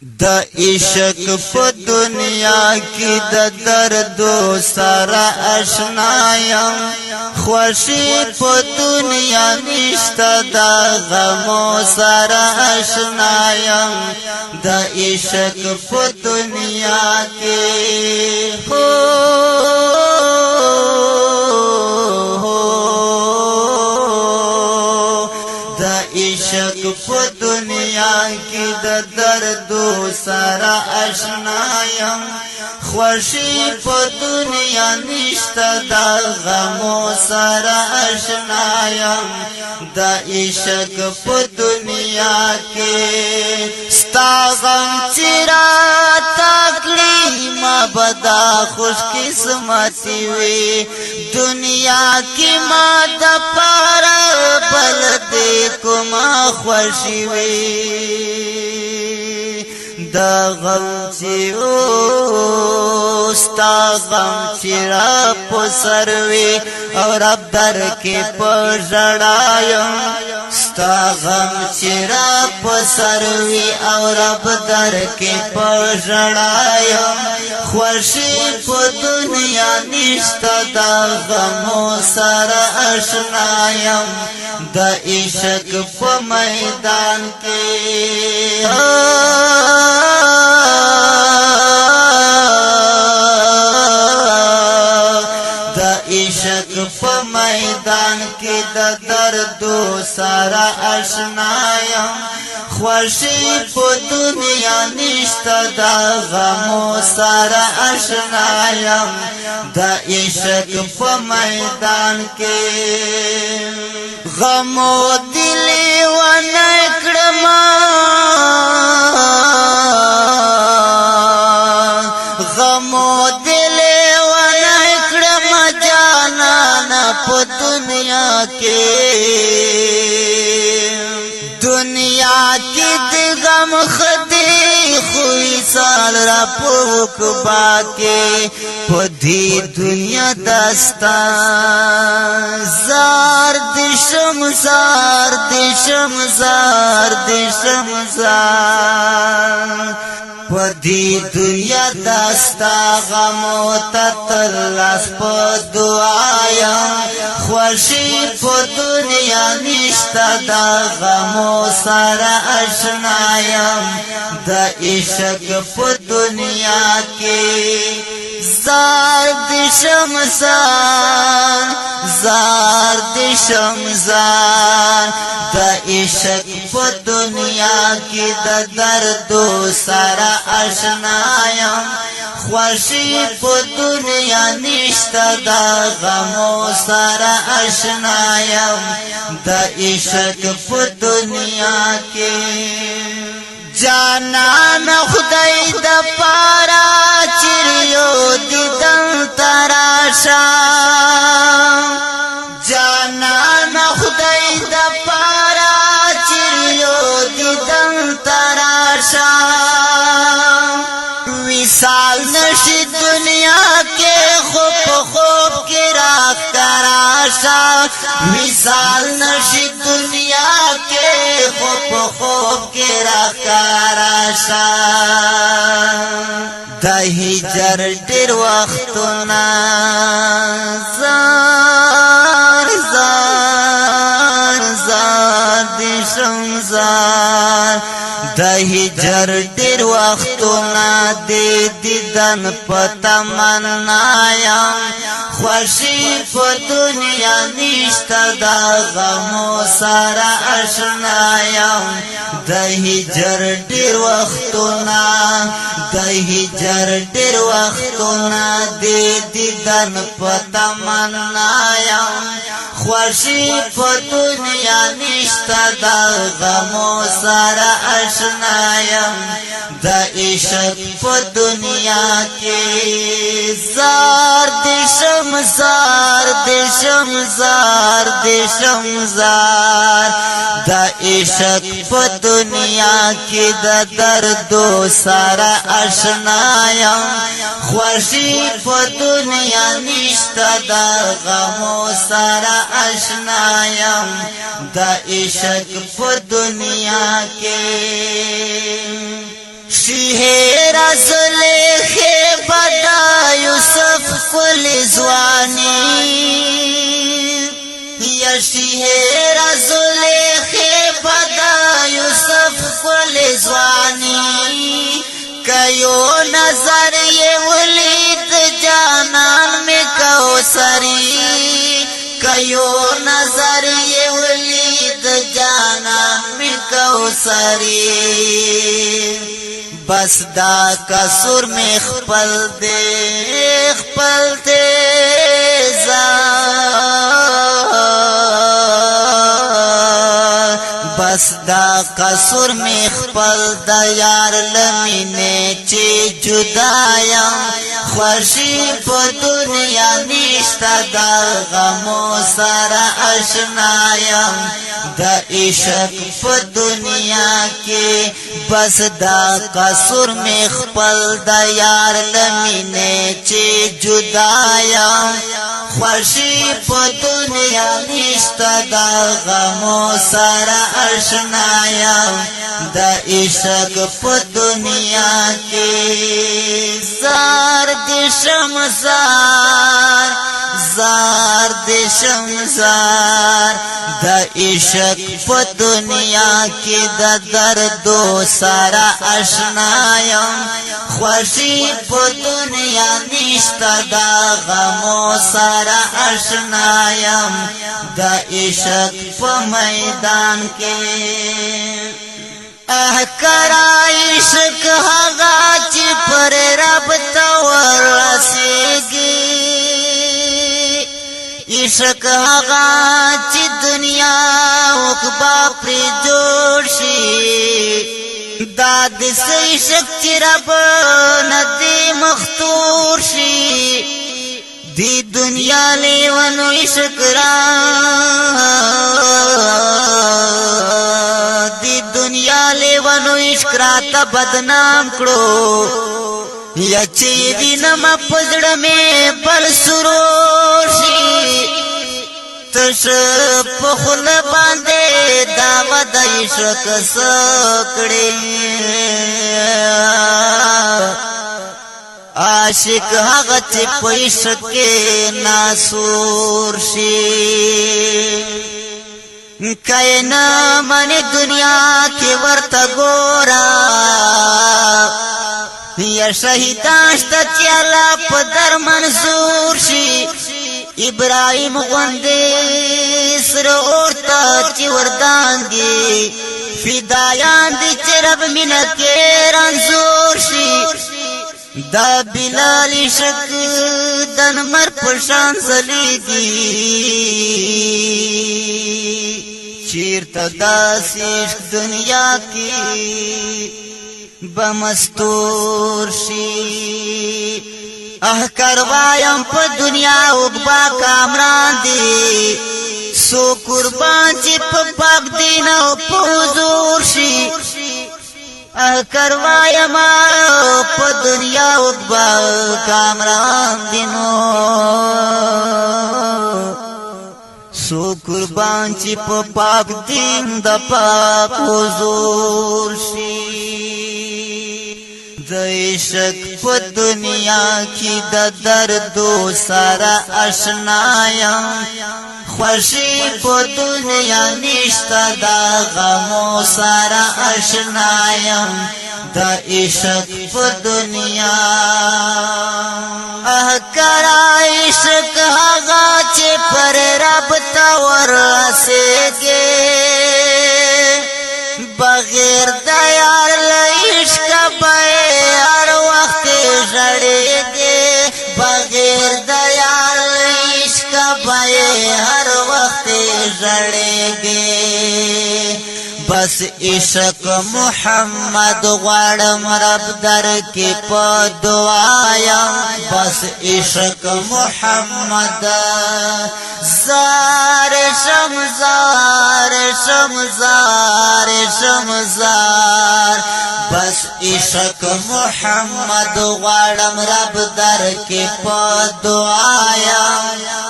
د عشق په دنیا کې د دردو سره آشنا یم خوشي په دنیا نشته د غمو سره آشنا یم د عشق په دنیا کې عشق په دنیا کې د دردو سره آشنا یم خوشي په دنیا نشته د غمو سره آشنا یم د عشق په دنیا کې ستا غم چې راته کړي ما بدا خوش قسمتي وي دنیا کې ما د پاره بل دې کومه خوشي وي دا غم چې ستا غم چې را په سر وي او رب در کې په ژړا یم ستا غم چې را په سر وي او رب در کې په ژړا یم خوشي په دنیا نشته د غمو سره آشنا یم د عشق په میدان کې عشق په میدان کې د دردو سره آشنا یم خوشي په دنیا نشته د غمو سره آشنا یم د عشق په میدان کې غمو دلی ونه کړم غمو په دنیا کې د غم خدي خوې سال را پوک باکې په دې دنیا داستان زار د شمزار د شمزار د شمزار پدی دنیا داستا غمو تتلاس پا دعایم خوشی پا دنیا نشتا دا غمو سارا اشنایم دا عشق پا دنیا کی زار دی شمزان زار دی شمزان دا عشق پا دنیا کی دا دردو سارا آشنایم خوشی په دنیا نشته د غمو سره آشنایم د عشق په دنیا کې جانان خدای د پاره چریو دیدن تراشا جانان خدای د پاره چریو دیدن تراشا وصال نشی دنیا کے خوب خوب کی راہ کراشا وصال نشی دنیا کے خوب خوب کی راہ کراشا دا ہجر ډیر وختونه زار زار زار دی شمزار د هجر ډیر وختونه د دیدن په تمنا یم خوشي په دنیا نشته د غمو سره آشنا یم د هجر ډیر وختونه د هجر ډیر وختونه د دیدن په تمنا یم خوشي په دنیا نشته د غمو سره آشنا یم د عشق په دنیا کې زار د شمزار د شمزار د شمزار د عشق په دنیا کې د دردو سره آشنا یم خوشي په دنیا نشته د غمو سره آشنا یم د عشق په دنیا کې زلیخی بدا یوسف کل زوانی یشیه زلیخی بدا یوسف کل زوانی کیو نظر یہ ولید جانان میں کوثری کیو نظر یہ ولید جانان میں کوثری بس دا قصور میں خپل دے بس دا قصور میں خپل دا یار لمینے چی جدایم خوشی پا دنیا نشتا دا غمو سارا اشنایم دا عشق پا دنیا کے بس دا قصور میں خپل دا یار لمینے چی جدایم خوشی پا دنیا نشتا دا غمو سارا اشنایم دا عشق پا دنیا کے زار دشم زار دشم زار دا عشق پا دنیا کی دا دردو سارا اشنایم خوشی پا دنیا نشتا دا غمو سارا اشنایم دا عشق پا میدان کے احکرا عشق حغا چی پر رب تور رسیگی عشق حغا چی دنیا اقبا پر جوشی داد سے عشق چی رب ندی مختور شی دی دنیا لیونو عشق را دنیا لیونو عشق راتا بدنام کرو یا چیدی نما پزڑ میں بل سروشی تش پخل باندے داوا دا عشق سکڑی عاشق حق چی پیشق کے ناسور شی کائنا من دنیا کی ورتا گورا یا شہیداشتا چیالا پدر منظور شی ابراہیم غندے سر اورتا چی وردان دی فدایان دی چرب منکے رنزور شی دا بلال عشق دن مر پشان زلیگی چیر تداس عشق دنیا کی بمستور شی کروایم پا دنیا اقبا کامران دی سو قربان چی پا پاک دینا پا حضور شی کروایم پا دنیا اقبا کامران دینو سو قربان چی پا پاک دین دا پاک حضور شی دا عشق پا دنیا کی دا دردو سارا اشنایم خوشی پا دنیا نشتا دا غمو سارا اشنایم دا عشق پا دنیا کرا عشق حقا چی پر رب تور رسیگے بغیر دیار لعشق بائے ہر وقت جڑیگے بغیر دیار لعشق بائے ہر وقت جڑیگے بس عشق محمد غوړم رب در کې په دعایم بس عشق محمد زار شمزار شمزار شمزار بس عشق محمد غوړم رب در کې په دعایم